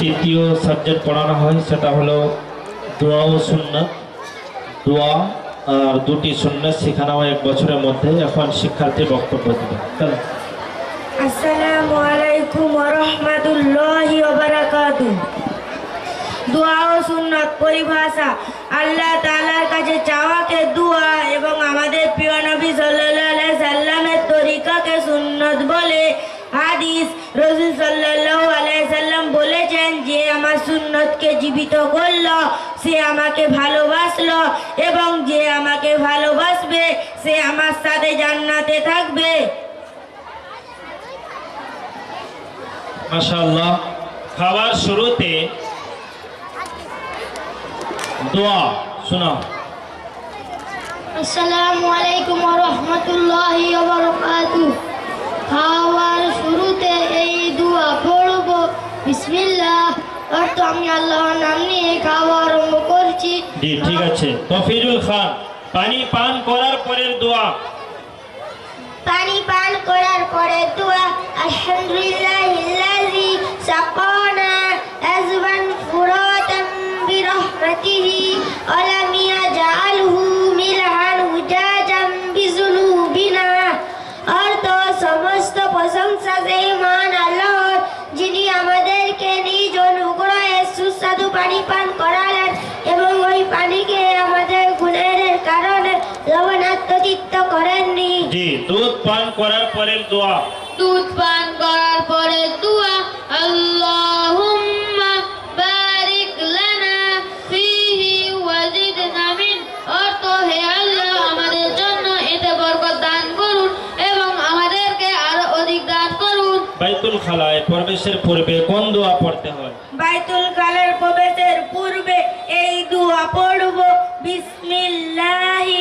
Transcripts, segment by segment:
তৃতীয় সাবজেক্ট পড়ানো হয়, সেটা হলো দোয়া ও সুন্নাত। দোয়া আর দুটি সুন্নাত শেখানো হয় 1 বছরের মধ্যে। এখন শিক্ষার্থী বক্তব্য দেবে। আসসালামু আলাইকুম ওয়া রাহমাতুল্লাহি ওয়া বারাকাতুহু। দোয়া ও সুন্নাত পরিভাষা আল্লাহ তাআলার কাছে চাওয়াকে দোয়া এবং আমাদের প্রিয় নবী সাল্লাল্লাহু আলাইহি সাল্লামের তরিকাকে সুন্নাত বলে। হাদিস, রাসূল সাল্লাল্লাহু আলাইহি সাল্লাম বলেছেন, যে আমার সুন্নাতকে জীবিত করলো সে আমাকে ভালোবাসলো, এবং যে আমাকে ভালোবাসবে সে আমার সাথে জান্নাতে থাকবে। মাশাআল্লাহ। খাবার শুরুতে দোয়া শোনাও। আসসালামু আলাইকুম ওয়া রাহমাতুল্লাহি ওয়া বারাকাতুহু। খাওয়ার শুরুতে এই দোয়া পড়ব, বিসমিল্লাহ। অর্থ আমি আল্লাহর নাম নিয়ে খাওয়া আরম্ভ করছি। জি, ঠিক আছে। তফিজুল খান, পানি পান করার পরের দোয়া। পানি পান করার পরে দোয়া, আলহামদুলিল্লাহিল্লাযী সাকানা আযবান ফুরাতান বিরহমাতিহি ওয়া লাম ইয়াজআলহু মিলহান উজাজাম বিযুনুবিনা। অর্থ সমস্ত প্রশংসা সেই মহান আল্লাহর, যিনি আমাদেরকে নিজ অনুগ্রহে সুস্বাদু পানি পান করালেন এবং ওই পানিকে আমাদের গুনাহের কারণে লবণাক্ত করেননি। জি, দুধ পান করার পরের দোয়া। দুধ পান করার পরে দোয়া, আল্লাহুম্মা বারিক লানা ফীহি ওয়াজিদনা মিন। অর্থ হে আল্লাহ আমাদের জন্য এতে বরকত দান করুন এবং আমাদেরকে আরো অধিক দান করুন। বাইতুল খালায় প্রবেশের পূর্বে কোন দোয়া পড়তে হয়? বাইতুল খালার প্রবেশের পূর্বে এই দোয়া পড়ব, বিসমিল্লাহি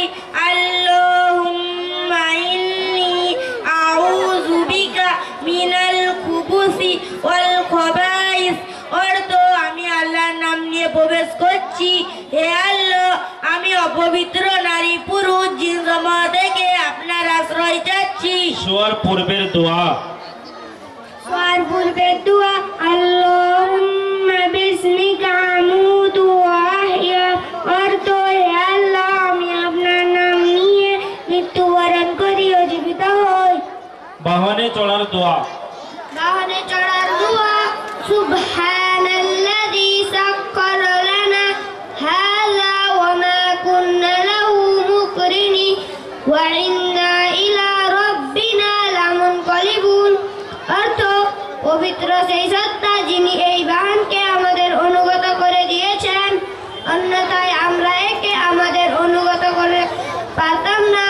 আল্লাহুম্মা ইন্নী আউযু বিকা মিনাল খুবুসি ওয়াল খাবাইস। অর্থ আমি আল্লাহর নাম নিয়ে প্রবেশ করছি, হে আল্লাহ আমি অপবিত্র নারী পুরুষ জিনসমূহ থেকে আপনার আশ্রয় চাচ্ছি। শোয়ার পূর্বের দোয়া। শোয়ার পূর্বের দোয়া, আল্লাহুম্মা বিসমিকা আমুতু ওয়া আহইয়া। অর্থ হে আল্লাহ আমি আপনার নাম নিয়ে মৃত্যুবরণ করি ও জীবিত হই। বাহনে চড়ার দোয়া। বাহনে চড়ার দোয়া, সুবহানাল্লাযী সাক্কারা লানা হাযা ওয়া মা কুন্না লাহু মুকরিনিন ওয়া ইন্না ইলা রাব্বিনা লামুনকালিবুন। অর্থ পবিত্র সেই সত্তা যিনি এই বাহনকে আমাদের অনুগত করে দিয়েছেন, অন্যথায় আমরা একে আমাদের অনুগত করে পারতাম না,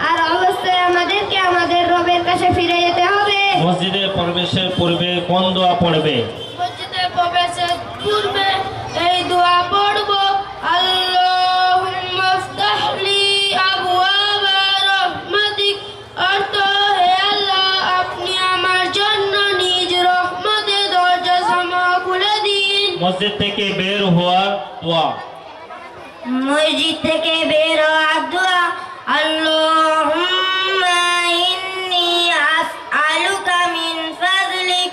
আর অবশ্যই আমাদেরকে আমাদের রবের কাছে ফিরে যেতে হবে। মসজিদে প্রবেশের পূর্বে কোন দোয়া পড়বে? মসজিদে প্রবেশের পূর্বে এই দোয়া পড়ব, আল্লাহুম্মা ইফতাহ লি আবওয়াবা রাহমাতিক। অর্থ হে আল্লাহ আপনি আমার জন্য নিজ রহমতের দরজাসমূহ খুলে দিন। মসজিদ থেকে বের হওয়ার দোয়া। মসজিদ থেকে বের হওয়ার দোয়া, আল্লাহুম্মা ইন্নী আসআলুকা মিন ফাযলিক।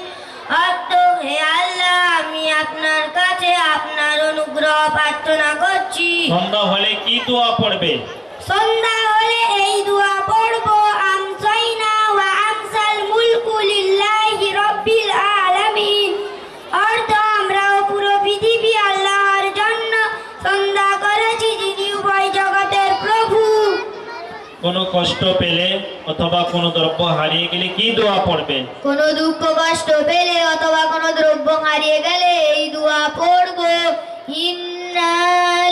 অর্থ হে আল্লাহ আমি আপনার কাছে আপনার অনুগ্রহ প্রার্থনা করছি। সন্ধ্যা হলে কি দোয়া পড়বে? সন্ধ্যা হলে এই দোয়া পড়ব, আমসাইনা ওয়া আমসাল মুলকু লিল্লাহি রাব্বিল আলামিন। অর্থ আমরাও পুরো পৃথিবী আল্লাহর জন্য সন্ধ্যা করেছি, যিনি উভয় জগতের প্রভু। কোনো কষ্ট পেলে অথবা কোনো দ্রব্য হারিয়ে গেলে কি দোয়া পড়বে? কোনো দুঃখ কষ্ট পেলে অথবা কোনো দ্রব্য হারিয়ে গেলে এই দোয়া পড়ব, ইন্না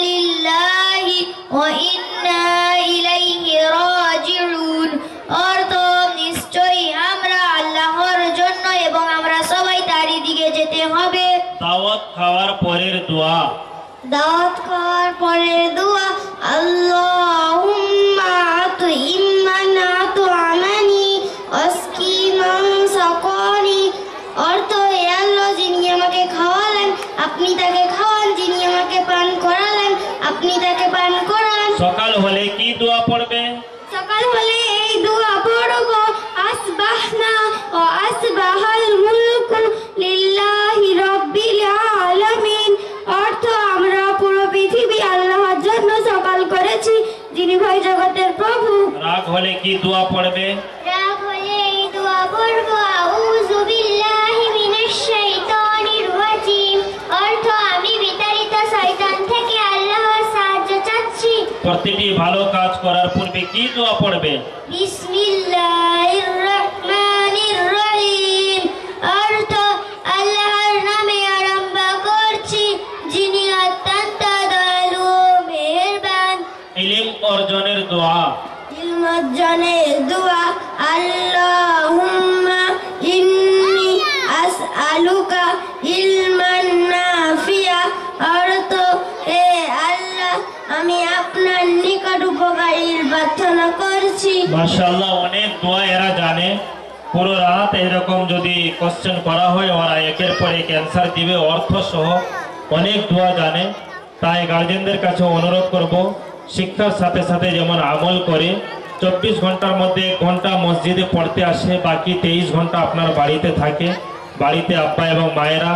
লিল্লাহি ওয়া ইন্না ইলাইহি রাজিউন। অর্থ নিশ্চয়ই আমরা আল্লাহর জন্য এবং আমরা সবাই তারই দিকে যেতে হবে। দাওয়াত খাওয়ার পরের দোয়া। দাওয়াত খাওয়ার পরে দোয়া, আল্লাহুম্মা আতইম মান আতআমানি ওয়াসকি মান সাকানি। অর্থ হে আল্লাহ যিনি আমাকে খাওয়ালেন আপনি তাকে খাওয়ান, যিনি আমাকে পান করালেন আপনি তাকে পান করান। সকাল হলে কি দোয়া পড়বে? সকাল হলে এই দোয়া পড়ব, আসবাহনা ওয়া আসবাহাল মুলকু লিল্লাহি রাব্বিল যিনি ভাই জগতের প্রভু। রাগ হলে কি দোয়া পড়বে? রাগ হলে এই দোয়া পড়ব, আউযু বিল্লাহি মিনাশ শাইতানির রাজিম। অর্থ, আমি বিতাড়িত শয়তান থেকে আল্লাহর সাহায্য চাচ্ছি। প্রতিটি ভালো কাজ করার পূর্বে কি দোয়া পড়বে? বিসমিল্লাহির রহমানির রহিম। অর্থ, আল্লাহর নামে আরম্ভ করছি, যিনি অত্যন্ত দয়ালু ও মেহেরবান। ইলম অর্জনের দোয়া। ইলম অর্জনের দোয়া, আল্লাহুম্মা ইন্নী আসআলুকা ইলমান নাফিয়া। অর্থ, হে আল্লাহ, আমি আপনার নিকট উপকারী প্রার্থনা করছি। মাশাআল্লাহ, অনেক দোয়া এরা জানে। পুরো রাত এরকম যদি কোশ্চেন করা হয়, ওরা একের পর এক অ্যান্সার দিবে অর্থ সহ। অনেক দোয়া জানে। তাই গার্জেনদের কাছে অনুরোধ করব, শিক্ষার সাথে সাথে যেমন আমল করে 24 ঘন্টার মধ্যে 1 ঘন্টা মসজিদে পড়তে আসে, বাকি 23 ঘন্টা আপনার বাড়িতে থাকে। বাড়িতে আব্বা এবং মায়েরা,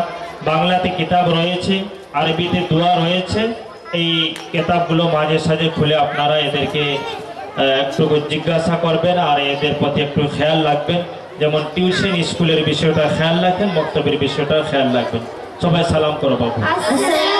বাংলাতে কিতাব রয়েছে, আরবিতে দোয়া রয়েছে। এই কিতাবগুলো মাঝে সাঝে খুলে আপনারা এদেরকে একটু জিজ্ঞাসা করবেন আর এদের প্রতি একটু খেয়াল রাখবেন। যেমন টিউশন স্কুলের বিষয়টা খেয়াল রাখেন, মক্তবের বিষয়টা খেয়াল রাখবেন। সবাই সালাম করো বাবু। আসসালামু